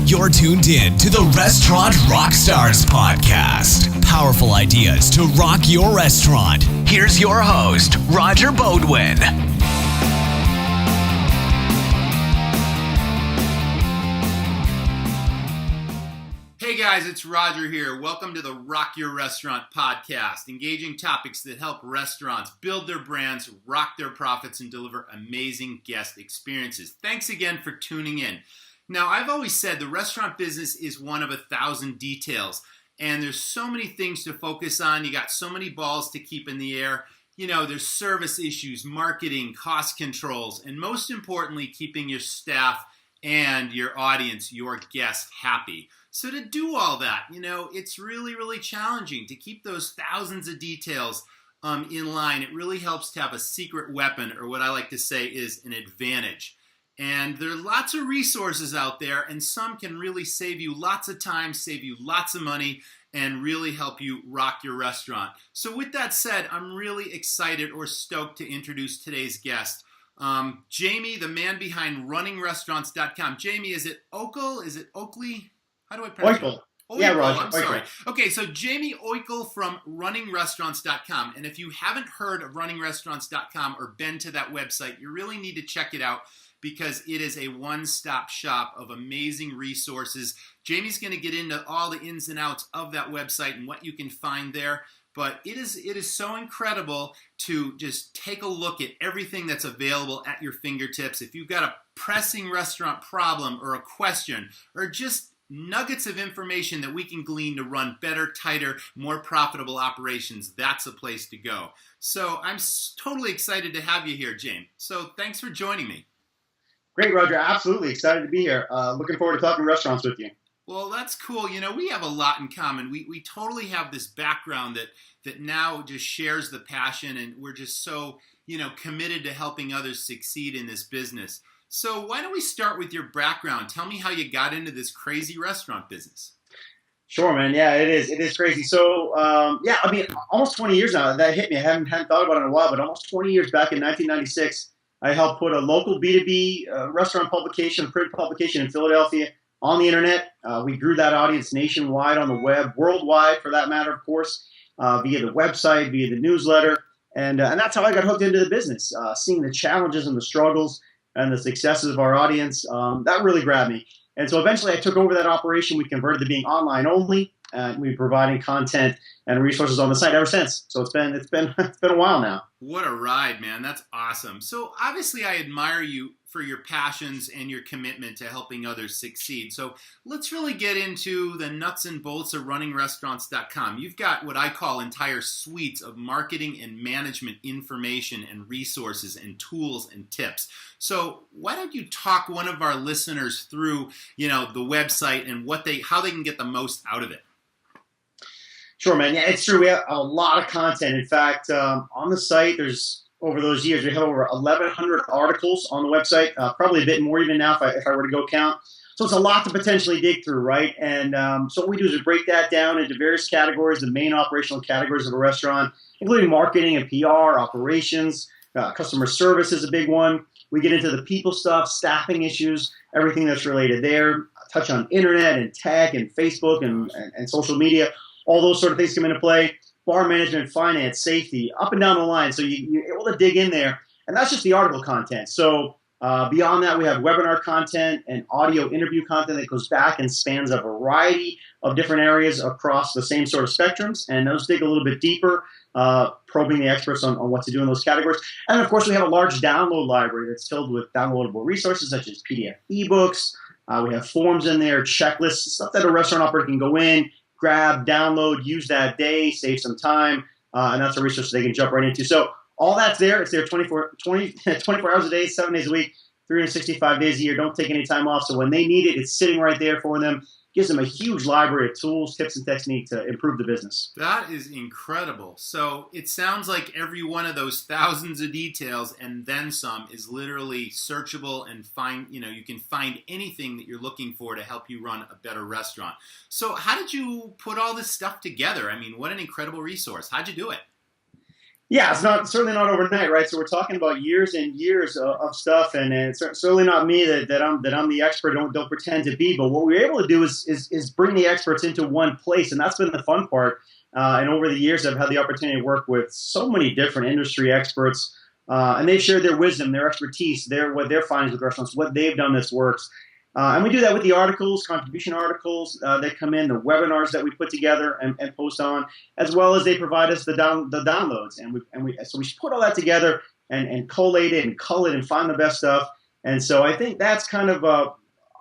You're tuned in to the Restaurant Rockstars podcast. Powerful ideas to rock your restaurant. Here's your host, Roger Bodwin. Hey guys, it's Roger here. Welcome to the Rock Your Restaurant podcast, engaging topics that help restaurants build their brands, rock their profits, and deliver amazing guest experiences. Thanks again for tuning in. Now, I've always said the restaurant business is one of 1,000 details, and there's so many things to focus on. You got so many balls to keep in the air. You know, there's service issues, marketing, cost controls, and most importantly, keeping your staff and your audience, your guests, happy. So to do all that, you know, it's really challenging to keep those thousands of details in line. It really helps to have a secret weapon, or what I like to say is an advantage. And there are lots of resources out there, and some can really save you lots of time, save you lots of money, and really help you rock your restaurant. So with that said, I'm really excited or stoked to introduce today's guest. Jaime, the man behind RunningRestaurantscom. Jaime, is it Oikle? Is it Oikle? How do I pronounce it? Oikle. Yeah, Roger. I'm sorry. Okay, so Jaime Oikle from RunningRestaurantscom. And if you haven't heard of RunningRestaurantscom or been to that website, you really need to check it out, because it is a one-stop shop of amazing resources. Jamie's going to get into all the ins and outs of that website and what you can find there. But it is so incredible to just take a look at everything that's available at your fingertips. If you've got a pressing restaurant problem or a question or just nuggets of information that we can glean to run better, tighter, more profitable operations, that's a place to go. So I'm totally excited to have you here, Jaime. So thanks for joining me. Great, Roger. Absolutely excited to be here. Looking forward to talking restaurants with you. Well, that's cool. You know, we have a lot in common. We totally have this background that now just shares the passion, and we're just so, you know, committed to helping others succeed in this business. So why don't we start with your background? Tell me how you got into this crazy restaurant business. Sure, man. Yeah, it is. It is crazy. So, I mean, almost 20 years now. That hit me. I hadn't thought about it in a while, but almost 20 years back in 1996, I helped put a local B2B restaurant publication, print publication in Philadelphia on the internet. We grew that audience nationwide on the web, worldwide for that matter, of course, via the website, via the newsletter. And that's how I got hooked into the business, seeing the challenges and the struggles and the successes of our audience. That really grabbed me. And so eventually I took over that operation. We converted to being online only. We've been providing content and resources on the site ever since. So it's been a while now. What a ride, man. That's awesome. So obviously I admire you for your passions and your commitment to helping others succeed. So let's really get into the nuts and bolts of RunningRestaurantscom. You've got what I call entire suites of marketing and management information and resources and tools and tips. So why don't you talk one of our listeners through, you know, the website and how they can get the most out of it? Sure, man. Yeah, it's true. We have a lot of content. In fact, on the site, over those years, we have over 1,100 articles on the website, probably a bit more even now if I were to go count. So it's a lot to potentially dig through, right? And so what we do is we break that down into various categories, the main operational categories of a restaurant, including marketing and PR, operations, customer service is a big one. We get into the people stuff, staffing issues, everything that's related there, touch on internet and tech and Facebook and social media. All those sort of things come into play. Bar management, finance, safety, up and down the line. So you're able to dig in there. And that's just the article content. So beyond that, we have webinar content and audio interview content that goes back and spans a variety of different areas across the same sort of spectrums. And those dig a little bit deeper, probing the experts on what to do in those categories. And, of course, we have a large download library that's filled with downloadable resources such as PDF ebooks. We have forms in there, checklists, stuff that a restaurant operator can go in, grab, download, use that day, save some time, and that's a resource they can jump right into. So all that's there. It's there 24 hours a day, 7 days a week, 365 days a year. Don't take any time off. So when they need it, it's sitting right there for them. Gives them a huge library of tools, tips, and techniques to improve the business. That is incredible. So it sounds like every one of those thousands of details and then some is literally searchable and you can find anything that you're looking for to help you run a better restaurant. So how did you put all this stuff together? I mean, what an incredible resource. How'd you do it? Yeah, it's not certainly not overnight, right? So we're talking about years and years of stuff, and it's certainly not me that I'm the expert. Don't pretend to be. But what we're able to do is bring the experts into one place, and that's been the fun part. And over the years, I've had the opportunity to work with so many different industry experts, and they've shared their wisdom, their expertise, what their findings with restaurants, what they've done that's works. And we do that with the articles, contribution articles that come in, the webinars that we put together and post on, as well as they provide us the downloads, so we put all that together and collate it and cull it and find the best stuff. And so I think that's kind of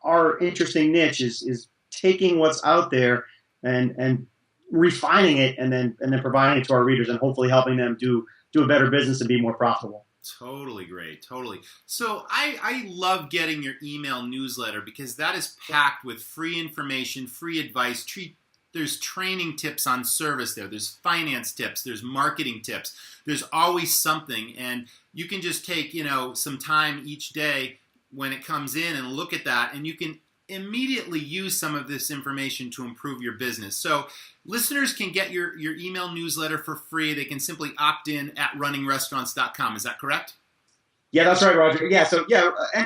our interesting niche is taking what's out there and refining it and then providing it to our readers and hopefully helping them do a better business and be more profitable. Totally great. Totally. So I love getting your email newsletter because that is packed with free information, free advice. There's training tips on service there. There's finance tips. There's marketing tips. There's always something. And you can just take, some time each day when it comes in and look at that. And you can immediately use some of this information to improve your business. So listeners can get your email newsletter for free. They can simply opt in at RunningRestaurantscom. Is that correct? Yeah, that's right, Roger. Yeah, so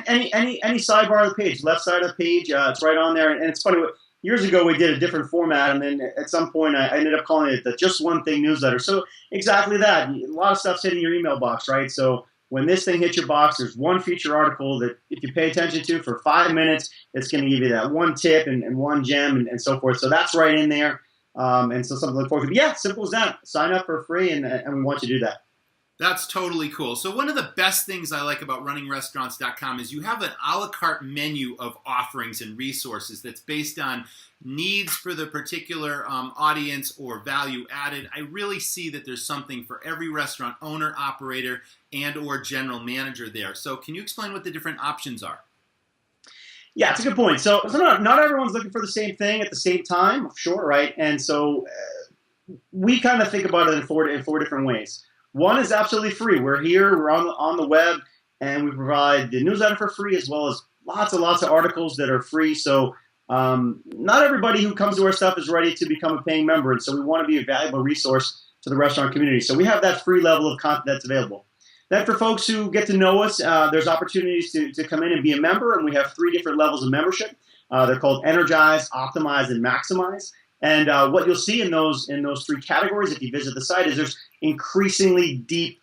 any sidebar of the page, left side of the page, it's right on there. And it's funny, years ago we did a different format, and then at some point I ended up calling it the Just One Thing newsletter. So exactly that. A lot of stuff's hitting your email box, right? So when this thing hits your box, there's one feature article that if you pay attention to for 5 minutes, it's going to give you that one tip and one gem and so forth. So that's right in there. And so something to look forward to. But yeah, simple as that. Sign up for free, and we want you to do that. That's totally cool. So one of the best things I like about RunningRestaurants.com is you have an a la carte menu of offerings and resources that's based on needs for the particular audience or value added. I really see that there's something for every restaurant owner, operator, and or general manager there. So can you explain what the different options are? Yeah, it's a good point. So not everyone's looking for the same thing at the same time, sure, right? And so we kind of think about it in four different ways. One is absolutely free. We're here, we're on the web, and we provide the newsletter for free as well as lots of articles that are free. So not everybody who comes to our stuff is ready to become a paying member, and so we want to be a valuable resource to the restaurant community. So we have that free level of content that's available. Then for folks who get to know us, there's opportunities to come in and be a member, and we have 3 different levels of membership. They're called Energize, Optimize, and Maximize. And what you'll see in those 3 categories, if you visit the site, is there's increasingly deep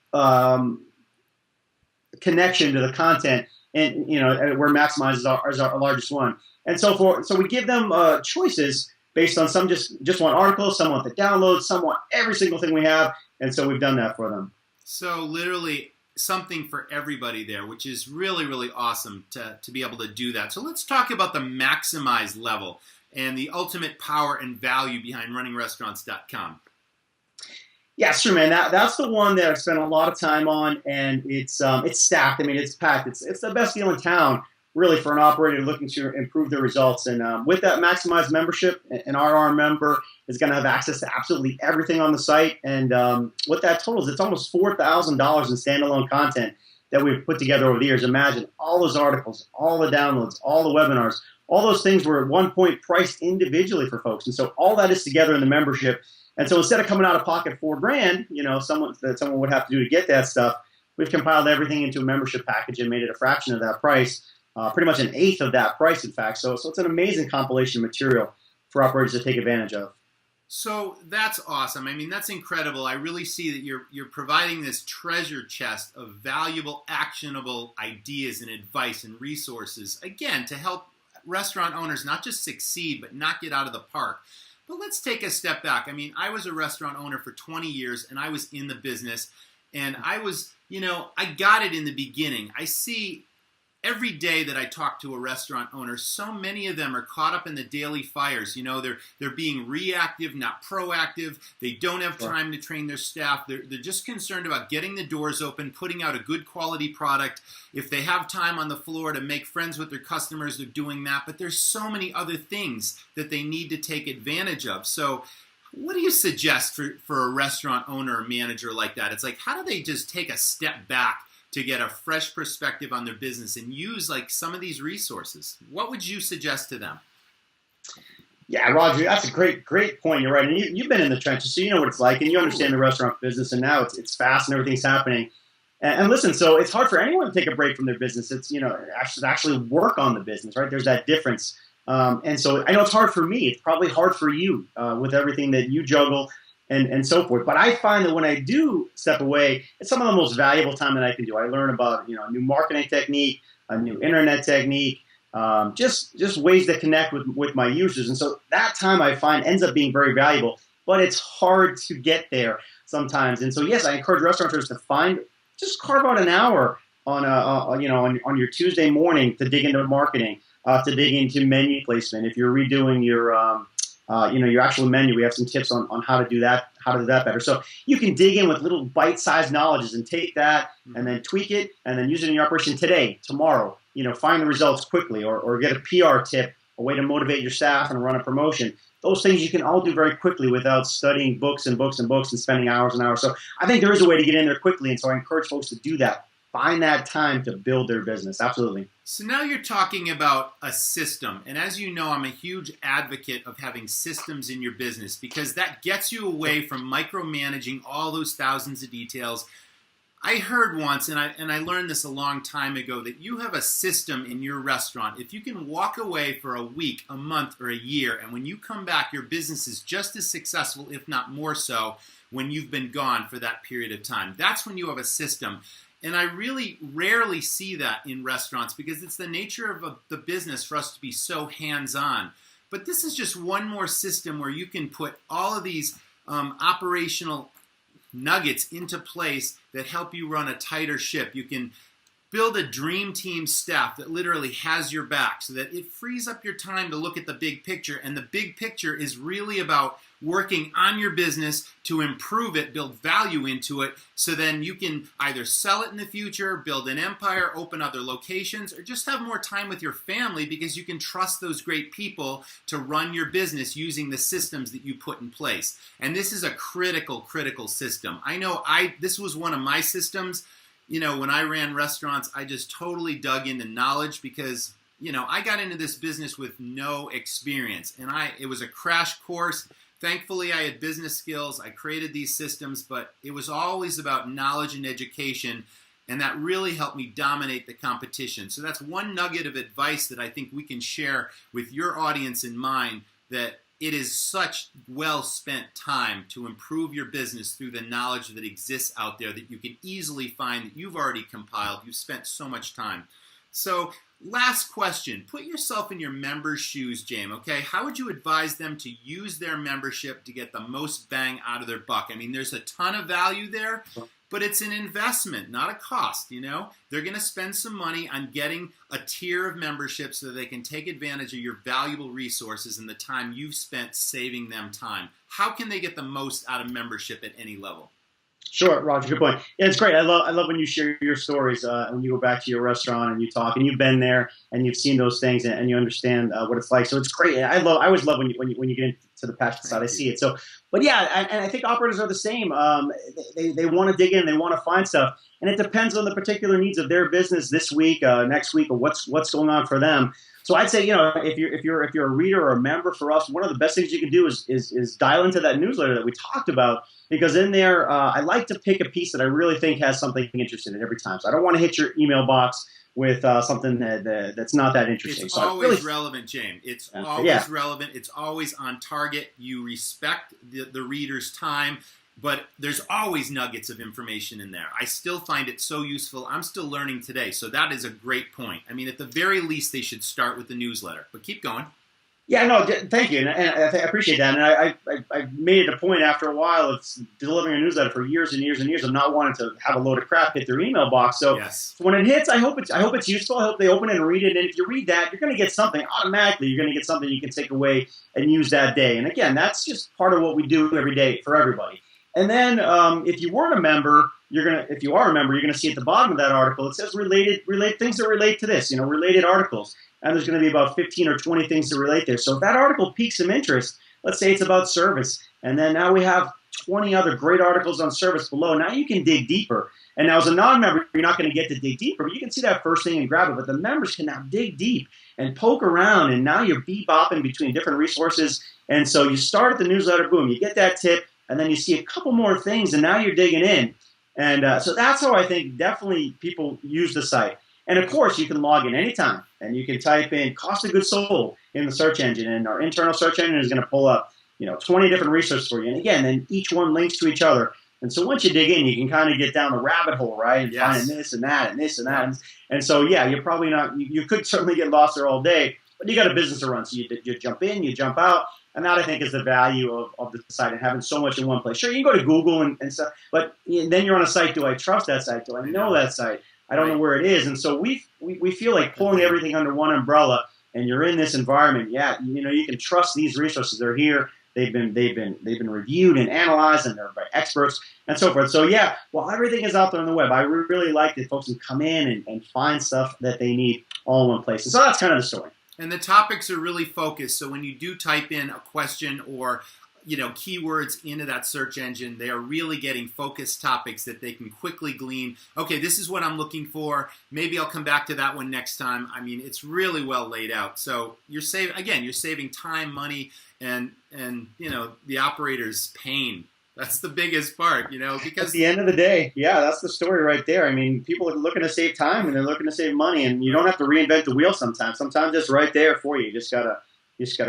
connection to the content, and where Maximize is our largest one. And so we give them choices based on some just want articles, some want the downloads, some want every single thing we have, and so we've done that for them. So literally something for everybody there, which is really, really awesome to be able to do that. So let's talk about the Maximize level and the ultimate power and value behind RunningRestaurants.com. Yeah, sure, man. That's the one that I've spent a lot of time on, and it's stacked. I mean, it's packed. It's the best deal in town, really, for an operator looking to improve their results. And with that Maximize membership, an RR member is going to have access to absolutely everything on the site. And what that totals, it's almost $4,000 in standalone content that we've put together over the years. Imagine all those articles, all the downloads, all the webinars, all those things were at one point priced individually for folks. And so all that is together in the membership. And so instead of coming out of pocket $4,000, someone would have to do to get that stuff, we've compiled everything into a membership package and made it a fraction of that price, pretty much an eighth of that price, in fact. So it's an amazing compilation material for operators to take advantage of. So that's awesome. I mean, that's incredible. I really see that you're providing this treasure chest of valuable, actionable ideas and advice and resources, again, to help restaurant owners not just succeed, but not get out of the park. But let's take a step back. I mean, I was a restaurant owner for 20 years, and I was in the business, and I was, I got it in the beginning. I see every day that I talk to a restaurant owner, so many of them are caught up in the daily fires. They're being reactive, not proactive. They don't have time to train their staff. They're just concerned about getting the doors open, putting out a good quality product. If they have time on the floor to make friends with their customers, they're doing that. But there's so many other things that they need to take advantage of. So what do you suggest for a restaurant owner or manager like that? It's like, how do they just take a step back to get a fresh perspective on their business and use like some of these resources? What would you suggest to them? Yeah, Roger, that's a great point. You're right. And you've been in the trenches, so you know what it's like, and you understand the restaurant business, and now it's fast and everything's happening. And listen, so it's hard for anyone to take a break from their business. It's, actually work on the business, right? There's that difference. And so I know it's hard for me. It's probably hard for you with everything that you juggle and so forth. But I find that when I do step away, it's some of the most valuable time that I can do. I learn about, a new marketing technique, a new internet technique, just ways to connect with my users. And so that time I find ends up being very valuable, but it's hard to get there sometimes. And so, yes, I encourage restaurateurs to just carve out an hour on your Tuesday morning to dig into marketing, to dig into menu placement. If you're redoing your actual menu, we have some tips on how to do that better. So you can dig in with little bite-sized knowledges and take that and then tweak it and then use it in your operation today, tomorrow. Find the results quickly, or get a PR tip, a way to motivate your staff and run a promotion. Those things you can all do very quickly without studying books and books and books and spending hours and hours. So I think there is a way to get in there quickly, and so I encourage folks to do that. Find that time to build their business. Absolutely. So now you're talking about a system. And as you know, I'm a huge advocate of having systems in your business because that gets you away from micromanaging all those thousands of details. I heard once, and I learned this a long time ago, that you have a system in your restaurant. If you can walk away for a week, a month, or a year, and when you come back, your business is just as successful, if not more so, when you've been gone for that period of time. That's when you have a system. And I really rarely see that in restaurants because it's the nature of the business for us to be so hands-on. But this is just one more system where you can put all of these operational nuggets into place that help you run a tighter ship. You can build a dream team staff that literally has your back so that it frees up your time to look at the big picture. And the big picture is really about working on your business to improve it, build value into it, so then you can either sell it in the future, build an empire, open other locations, or just have more time with your family because you can trust those great people to run your business using the systems that you put in place. And this is a critical system. I know this was one of my systems. When I ran restaurants, I just totally dug into knowledge because, I got into this business with no experience. And it was a crash course. Thankfully, I had business skills. I created these systems, but it was always about knowledge and education, and that really helped me dominate the competition. So that's one nugget of advice that I think we can share with your audience in mind, that it is such well-spent time to improve your business through the knowledge that exists out there that you can easily find that you've already compiled. You've spent so much time. So last question, put yourself in your members' shoes, Jaime, okay? How would you advise them to use their membership to get the most bang out of their buck? I mean, there's a ton of value there, but it's an investment, not a cost, They're going to spend some money on getting a tier of membership so that they can take advantage of your valuable resources and the time you've spent saving them time. How can they get the most out of membership at any level? Sure, Roger, good point. Yeah, it's great. I love when you share your stories when you go back to your restaurant and you talk, and you've been there and you've seen those things and you understand what it's like. So it's great. I always love when you get into the passion side. I see it. So, but yeah, and I think operators are the same. They want to dig in, they want to find stuff, and it depends on the particular needs of their business this week, next week, or what's going on for them. So I'd say, if you're a reader or a member for us, one of the best things you can do is dial into that newsletter that we talked about, because in there, I like to pick a piece that I really think has something interesting in every time. So I don't want to hit your email box with something that's not that interesting. It's always relevant, Jaime. It's always relevant. It's always on target. You respect the reader's time. But there's always nuggets of information in there. I still find it so useful. I'm still learning today. So that is a great point. I mean, at the very least, they should start with the newsletter. But keep going. Yeah, no, thank you. And I appreciate that. And I made it a point after a while of delivering a newsletter for years and years and years of not wanting to have a load of crap hit their email box. So yes. When it hits, I hope it's useful. I hope they open it and read it. And if you read that, you're going to get something automatically. You're going to get something you can take away and use that day. And again, that's just part of what we do every day for everybody. And then if you weren't a member, if you are a member, you're gonna see at the bottom of that article, it says related things that relate to this, related articles. And there's gonna be about 15 or 20 things to relate there. So if that article piques some interest, let's say it's about service, and then now we have 20 other great articles on service below. Now you can dig deeper. And now as a non-member, you're not going to get to dig deeper, but you can see that first thing and grab it. But the members can now dig deep and poke around, and now you're bebopping between different resources. And so you start at the newsletter, boom, you get that tip, and then you see a couple more things, and now you're digging in. And so that's how I think definitely people use the site. And of course, you can log in anytime, and you can type in cost of goods sold in the search engine, and our internal search engine is going to pull up 20 different resources for you. And again, then each one links to each other. And so once you dig in, you can kind of get down the rabbit hole, right? And find this and that and this and that. And so, yeah, you're probably not, you could certainly get lost there all day, but you got a business to run. So you jump in, you jump out. And that, I think, is the value of the site and having so much in one place. Sure, you can go to Google and stuff, but then you're on a site. Do I trust that site? Do I know that site? I don't know where it is. And so we feel like pulling everything under one umbrella, and you're in this environment. Yeah, you can trust these resources. They're here. They've been reviewed and analyzed, and they're by experts and so forth. So yeah, well, everything is out there on the web. I really like that folks can come in and find stuff that they need all in one place. And so that's kind of the story. And the topics are really focused. So when you do type in a question or keywords into that search engine, they are really getting focused topics that they can quickly glean. Okay, this is what I'm looking for. Maybe I'll come back to that one next time. I mean, it's really well laid out. So you're saving time, money, and the operator's pain. That's the biggest part, because at the end of the day, yeah, that's the story right there. I mean, people are looking to save time and they're looking to save money, and you don't have to reinvent the wheel sometimes. Sometimes it's right there for you. You just gotta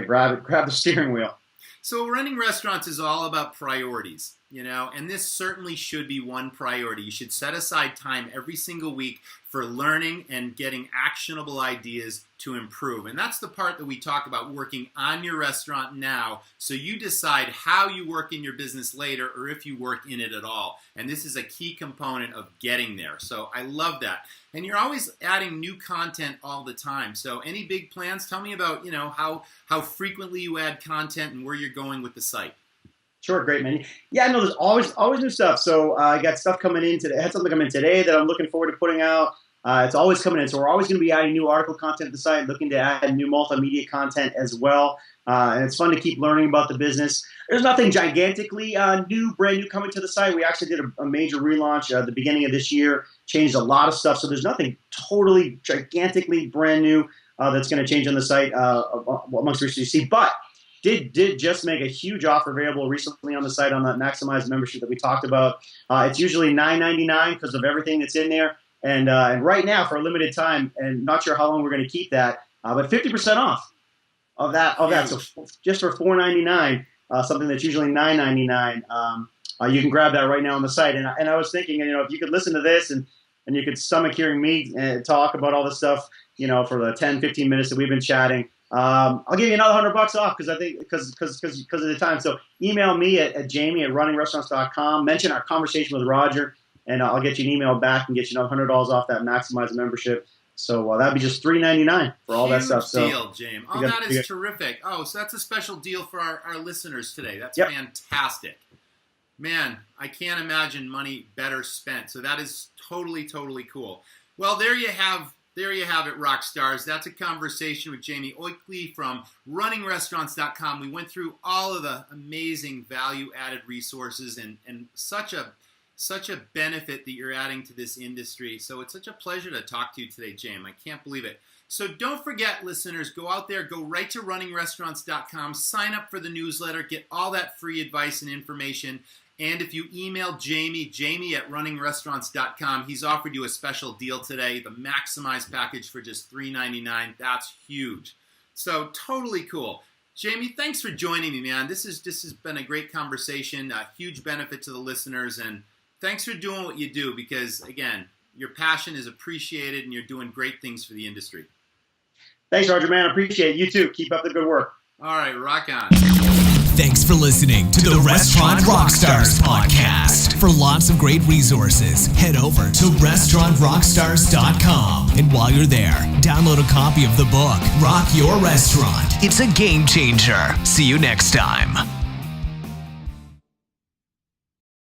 grab the steering wheel. So running restaurants is all about priorities, and this certainly should be one priority. You should set aside time every single week for learning and getting actionable ideas to improve. And that's the part that we talk about, working on your restaurant now, so you decide how you work in your business later, or if you work in it at all. And this is a key component of getting there. So I love that. And you're always adding new content all the time. So any big plans? Tell me about, how frequently you add content and where you're going with the site. Sure, great, man. Yeah, no, there's always new stuff. So I got stuff coming in today. I had something come in today that I'm looking forward to putting out. It's always coming in. So we're always going to be adding new article content to the site, looking to add new multimedia content as well. And it's fun to keep learning about the business. There's nothing gigantically brand new coming to the site. We actually did a major relaunch at the beginning of this year, changed a lot of stuff. So there's nothing totally gigantically brand new that's going to change on the site amongst research you see. But did just make a huge offer available recently on the site on that maximized membership that we talked about. It's usually $9.99 because of everything that's in there. And right now, for a limited time, and not sure how long we're going to keep that, but 50% off of that. So just for $4.99, something that's usually $9.99, you can grab that right now on the site. And I was thinking, if you could listen to this and you could stomach hearing me talk about all this stuff, for the 10, 15 minutes that we've been chatting, I'll give you another $100 off because of the time. So email me at Jaime at RunningRestaurantscom. Mention our conversation with Roger, and I'll get you an email back and get you another $100 off that maximized membership. So that'd be just $3.99 for all that stuff. Huge deal, Jaime. Oh, that is terrific. Oh, so that's a special deal for our listeners today. That's fantastic. Man, I can't imagine money better spent. So that is totally, totally cool. Well, there you have it, rock stars. That's a conversation with Jaime Oikle from RunningRestaurantscom. We went through all of the amazing value-added resources and such a benefit that you're adding to this industry. So it's such a pleasure to talk to you today, Jaime. I can't believe it. So don't forget, listeners, go out there, go right to RunningRestaurantscom, sign up for the newsletter, get all that free advice and information. And if you email Jaime at RunningRestaurantscom, he's offered you a special deal today, the Maximize package for just $3.99. That's huge. So totally cool. Jaime, thanks for joining me, man. This has been a great conversation, a huge benefit to the listeners, and thanks for doing what you do because, again, your passion is appreciated and you're doing great things for the industry. Thanks, Roger, man. I appreciate it. You too. Keep up the good work. All right, rock on. Thanks for listening to the Restaurant Rockstars podcast. For lots of great resources, head over to restaurantrockstars.com. And while you're there, download a copy of the book, Rock Your Restaurant. It's a game changer. See you next time.